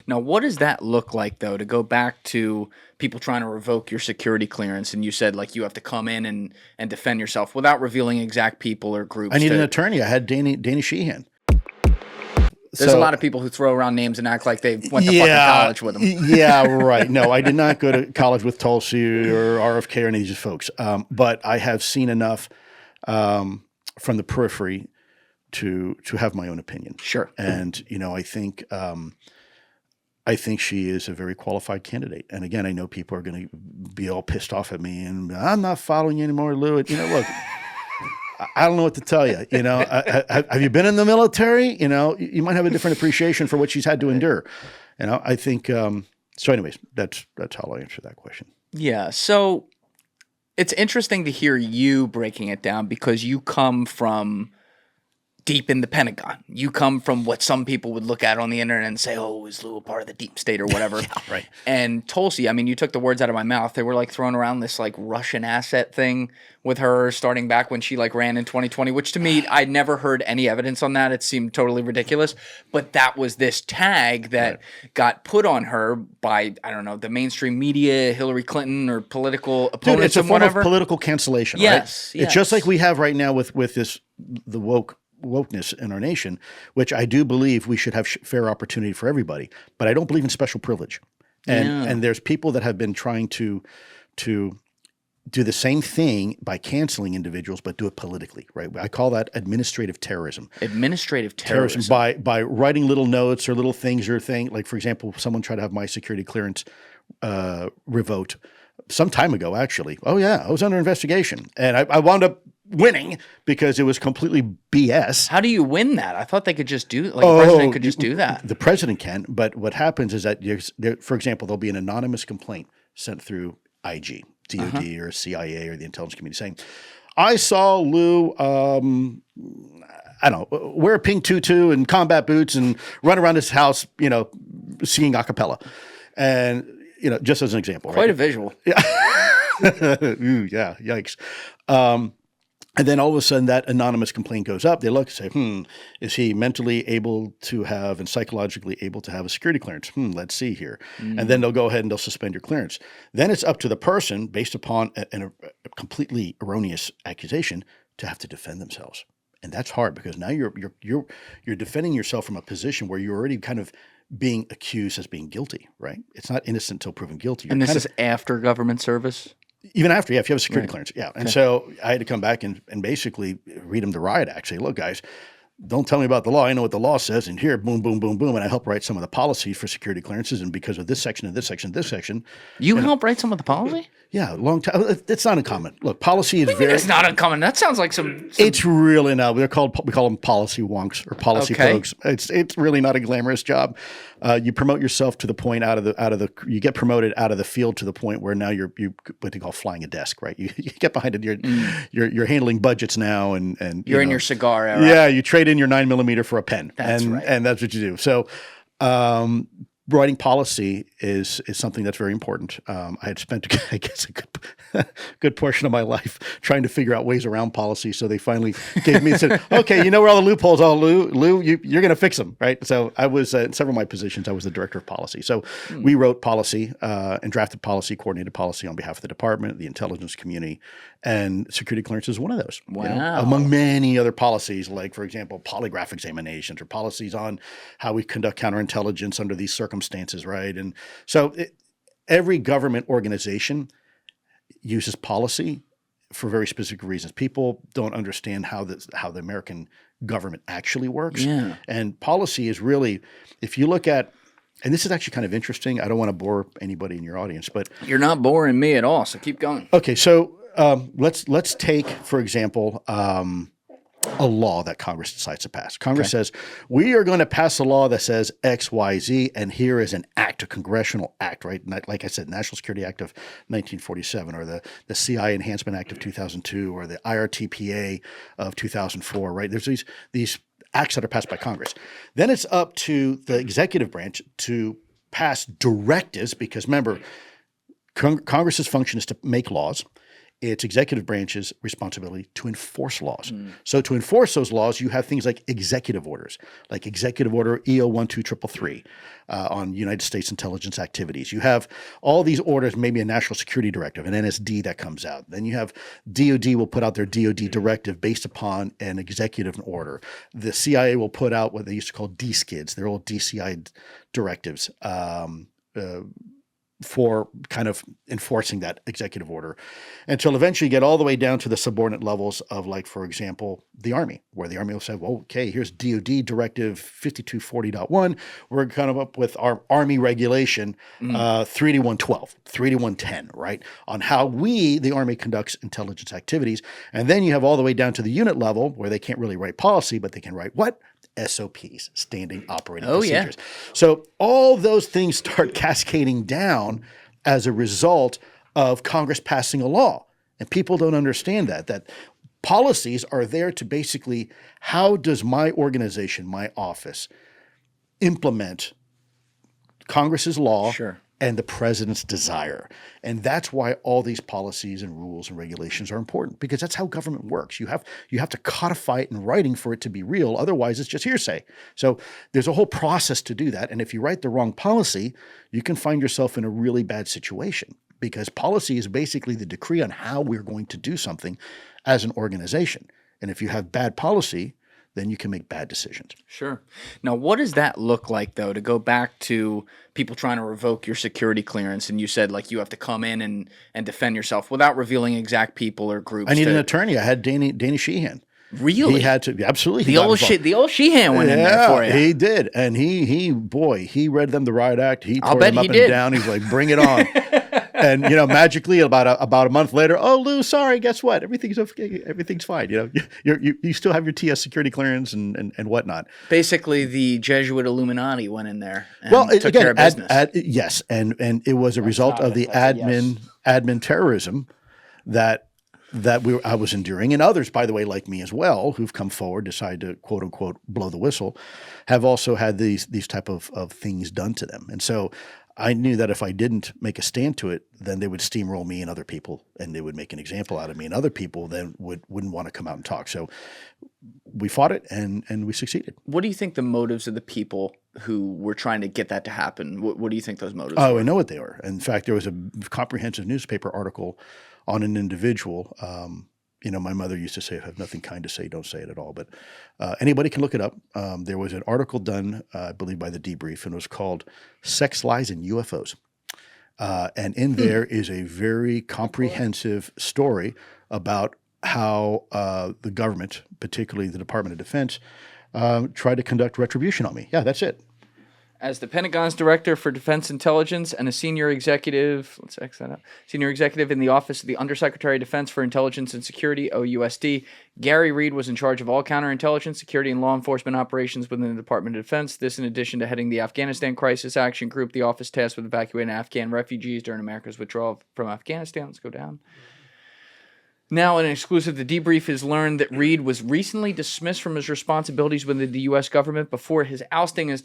Now, what does that look like, though, to go back to people trying to revoke your security clearance? And you said, like, you have to come in and defend yourself without revealing exact people or groups. I need an attorney. I had Danny Sheehan. There's a lot of people who throw around names and act like they went to fucking college with them. Yeah, right. No, I did not go to college with Tulsi or RFK or any of these folks. But I have seen enough from the periphery to have my own opinion. Sure. And, I think she is a very qualified candidate. And again, I know people are going to be all pissed off at me and I'm not following you anymore, Lou. Look, I don't know what to tell you. Have you been in the military? You might have a different appreciation for what she's had to endure. I think, so anyways, that's how I answer that question. Yeah. So it's interesting to hear you breaking it down because you come from deep in the Pentagon. You come from what some people would look at on the internet and say, oh, is Lou a part of the deep state or whatever? Yeah, right. And Tulsi, I mean, you took the words out of my mouth. They were like throwing around this like Russian asset thing with her starting back when she like ran in 2020, which to me, I never heard any evidence on that. It seemed totally ridiculous. But that was this tag that got put on her by, I don't know, the mainstream media, Hillary Clinton or political opponents. Dude, it's a form of political cancellation, yes, right? It's just like we have right now with the wokeness in our nation, which I do believe we should have fair opportunity for everybody, but I don't believe in special privilege. And there's people that have been trying to do the same thing by canceling individuals, but do it politically, right? I call that administrative terrorism. Administrative terrorism. By writing little notes or little things or thing, like for example, someone tried to have my security clearance revoked some time ago, actually. Oh yeah, I was under investigation. And I wound up winning because it was completely BS. How do you win that? I thought they could just do, like, the president could just do that. The president can, but what happens is that, for example, there'll be an anonymous complaint sent through IG, DOD or CIA or the intelligence community saying, I saw Lou, I don't know, wear a pink tutu and combat boots and run around his house, singing a cappella. And, just as an example. Quite a visual. Yeah. Ooh, yeah, yikes. And then all of a sudden that anonymous complaint goes up. They look and say, is he mentally able to have and psychologically able to have a security clearance? Let's see here. And then they'll go ahead and they'll suspend your clearance. Then it's up to the person, based upon a completely erroneous accusation, to have to defend themselves. And that's hard because now you're defending yourself from a position where you're already kind of being accused as being guilty, right? It's not innocent until proven guilty. And this is after government service? Even after, if you have a security clearance, yeah. And so I had to come back and basically read them the riot act. Say, look, guys, don't tell me about the law. I know what the law says. And here, boom, boom, boom, boom. And I help write some of the policies for security clearances. And because of this section and this section and this section. You help write some of the policy? Yeah, long time. It's not uncommon. Look, policy is very. It's not uncommon. That sounds like some. It's really not. We call them policy wonks or policy folks. It's really not a glamorous job. You promote yourself to the point you get promoted out of the field to the point where now you're what they call flying a desk, right? You get behind it. You're handling budgets now, and you're in your cigar era. Yeah, you trade in your 9mm for a pen. That's right. And that's what you do. So. Writing policy is something that's very important. I had spent, I guess, a good portion of my life trying to figure out ways around policy. So they finally gave me and said, "Okay, you know where all the loopholes are, Lou. You're going to fix them, right?" So I was in several of my positions. I was the director of policy. So we wrote policy and drafted policy, coordinated policy on behalf of the department, the intelligence community, and security clearance is one of those. Wow. Among many other policies, like for example, polygraph examinations or policies on how we conduct counterintelligence under these circumstances, right? And so every government organization uses policy for very specific reasons. People don't understand how the American government actually works. Yeah. And policy is really, if you look at, and this is actually kind of interesting. I don't want to bore anybody in your audience, but you're not boring me at all. So keep going. Okay, so let's take, for example, a law that Congress decides to pass. Congress says, we are going to pass a law that says X, Y, Z, and here is an act, a congressional act, right? Like I said, National Security Act of 1947 or the CI Enhancement Act of 2002 or the IRTPA of 2004, right? There's these acts that are passed by Congress. Then it's up to the executive branch to pass directives because remember, Congress's function is to make laws. It's executive branch's responsibility to enforce laws. So to enforce those laws, you have things like executive orders, like Executive Order EO 12333 on United States intelligence activities. You have all these orders, maybe a national security directive, an NSD that comes out. Then you have DOD will put out their DOD directive based upon an executive order. The CIA will put out what they used to call DSKIDs. They're all DCI directives. For kind of enforcing that executive order until eventually you get all the way down to the subordinate levels of, like, for example, the Army, where the Army will say, well, okay, here's DOD Directive 5240.1. We're going to come up with our Army regulation 3D112, 3D110, right, on how we, the Army, conducts intelligence activities. And then you have all the way down to the unit level where they can't really write policy, but they can write what? SOPs, standing operating procedures. Yeah. So all those things start cascading down as a result of Congress passing a law. And people don't understand that policies are there to basically, how does my organization, my office, implement Congress's law and the president's desire. And that's why all these policies and rules and regulations are important, because that's how government works. You have to codify it in writing for it to be real. Otherwise, it's just hearsay. So there's a whole process to do that. And if you write the wrong policy, you can find yourself in a really bad situation, because policy is basically the decree on how we're going to do something as an organization. And if you have bad policy, then you can make bad decisions. Sure. Now, what does that look like, though, to go back to people trying to revoke your security clearance? And you said, like, you have to come in and defend yourself without revealing exact people or groups. I need an attorney. I had Danny Sheehan. Really? He had to, absolutely. The old Sheehan went in there for you. He did. And he read them the riot act. He tore them up and down. He's like, bring it on. And, magically about a month later, oh, Lou, sorry, guess what? Everything's okay. Everything's fine. You still have your TS security clearance and whatnot. Basically, the Jesuit Illuminati went in there and took care of business. Yes. And it was a result of the admin terrorism that I was enduring, and others, by the way, like me as well, who've come forward, decide to quote unquote blow the whistle, have also had these type of things done to them. And so I knew that if I didn't make a stand to it, then they would steamroll me and other people, and they would make an example out of me, and other people then wouldn't want to come out and talk. So we fought it, and we succeeded. What do you think the motives of the people who were trying to get that to happen? What do you think those motives were? I know what they were. In fact, there was a comprehensive newspaper article on an individual. My mother used to say, "I have nothing kind to say, don't say it at all." But anybody can look it up. There was an article done, I believe, by the Debrief, and it was called "Sex, Lies, and UFOs." And in there is a very comprehensive story about how the government, particularly the Department of Defense, tried to conduct retribution on me. Yeah, that's it. As the Pentagon's Director for Defense Intelligence and a senior executive, let's X that out, senior executive in the Office of the Undersecretary of Defense for Intelligence and Security, OUSD, Gary Reed was in charge of all counterintelligence, security, and law enforcement operations within the Department of Defense. This in addition to heading the Afghanistan Crisis Action Group, the office tasked with evacuating Afghan refugees during America's withdrawal from Afghanistan. Let's go down. Now, in an exclusive, the Debrief has learned that Reed was recently dismissed from his responsibilities within the U.S. government before his ousting as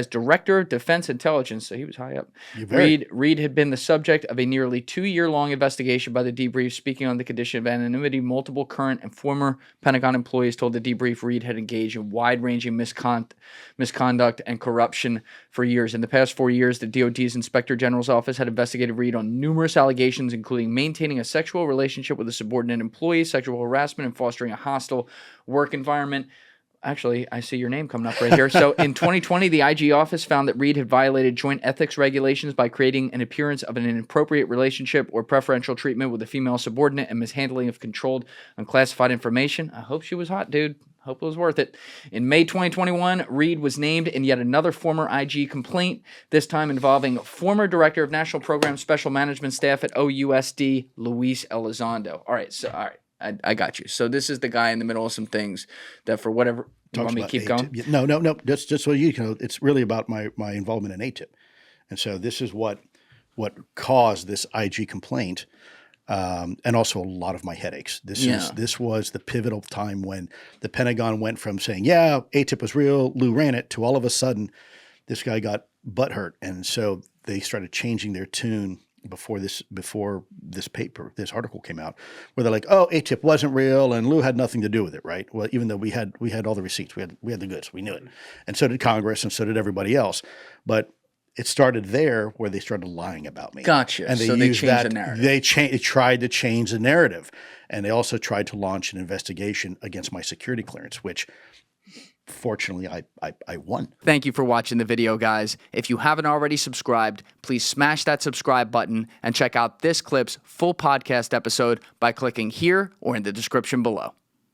Director of Defense Intelligence, so he was high up. Reed had been the subject of a nearly 2-year-long investigation by the Debrief, speaking on the condition of anonymity. Multiple current and former Pentagon employees told the Debrief Reed had engaged in wide-ranging misconduct and corruption for years. In the past 4 years, the DOD's Inspector General's office had investigated Reed on numerous allegations, including maintaining a sexual relationship with a subordinate employee, sexual harassment, and fostering a hostile work environment. Actually, I see your name coming up right here. So in 2020, the IG office found that Reed had violated joint ethics regulations by creating an appearance of an inappropriate relationship or preferential treatment with a female subordinate and mishandling of controlled unclassified information. I hope she was hot, dude. Hope it was worth it. In May 2021, Reed was named in yet another former IG complaint, this time involving former Director of National Program Special Management Staff at OUSD, Luis Elizondo. All right, I got you. So this is the guy in the middle of some things that for whatever... You want me to keep going? No. That's just so you know. It's really about my involvement in ATIP. And so this is what caused this IG complaint. And also a lot of my headaches. This was the pivotal time when the Pentagon went from saying, yeah, ATIP was real, Lou ran it, to all of a sudden this guy got butthurt. And so they started changing their tune before this paper, this article came out, where they're like, "Oh, ATIP wasn't real, and Lou had nothing to do with it," right? Well, even though we had all the receipts, we had the goods, we knew it, and so did Congress, and so did everybody else. But it started there, where they started lying about me. Gotcha. And they So used changed that. the narrative. They tried to change the narrative, and they also tried to launch an investigation against my security clearance, which, fortunately, I won. Thank you for watching the video, guys. If you haven't already subscribed, please smash that subscribe button and check out this clip's full podcast episode by clicking here or in the description below.